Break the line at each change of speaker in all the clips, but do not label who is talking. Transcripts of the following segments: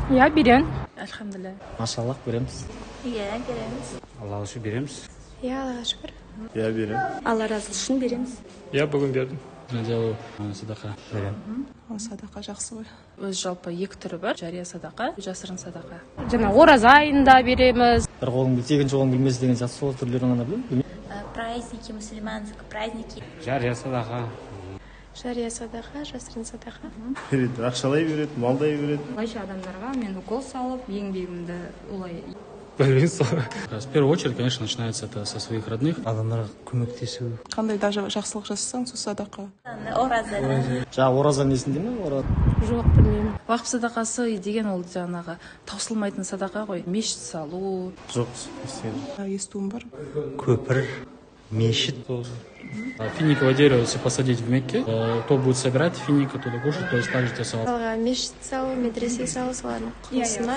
Я берем.
Альхамдулилля.
Машаллах, береміз.
Иә, береміз.
Аллах үшін береміз.
Я Аллаға шүкір.
Я берем.
Алла разылығы үшін береміз.
Я бүгін бердім.
Делаю садақа. Берем.
Садақа жақсы ғой. Өз жалпы екі түрі бар. Жария садақа, жасырын садақа.
Жана ораза айында береміз.
Бір қолың білсе, екінші қолың білмесе деген сияқты сол түрлерін ғана білемін.
Праздники, мусульманские праздники.
Жария садақа.
Жария садақа, жасырын садақа.
Береді, ақшалай береді, малдай береді.
Былайша адамдарға мен укол салып, еңбегімді олай.
В первую очередь, конечно, начинается это со своих родных. Адамдарға көмектесу.
Қандай даже жақсылық жасасаң, сол садақа.
Ораза.
Жаңа ораза несінде ме?
Жоқ, білмеймін.
Вақып садақасы деген ол жаңағы таусылмайтын садақа ғой. Мешіт салу.
Жоқ, естіген.
Естуім бар.
Көпір, мешіт. Финиковое дерево, если посадить в Мекке, то будет собирать финик, оттуда кушать, то есть также те салат.
Мысалға мешіт салу, медресе салу, солардың құрылысына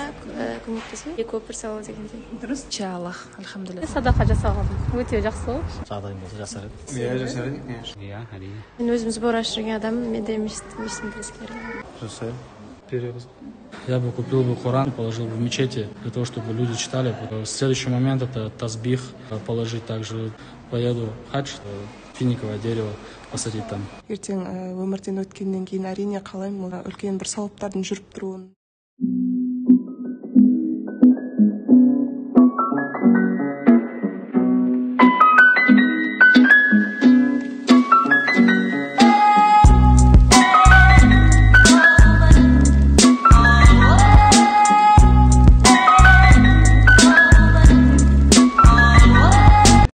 көмектесу, көпір салу дегендей.
Дұрыс. Аллах, альхамдулилля.
Садақа жасауға өте жақсы ғой.
Жағдайым болса жасар еді.
Иә, жасар едік, конечно.
Иә, әрине.
Мен өзім сбор ашып жүрген адаммын, менде мешіт медрескелер.
Жасай.
Береміз.
Я бы купил бы Коран, положил бы в мечети, для того, чтобы люди читали. Следующий момент это тазбих, положить также. Поеду в хадж, финиковое дерево посадить там.
Ертең өмірден өткеннен кейін әрине қалаймын үлкен бір сауаптардың жүріп тұруын.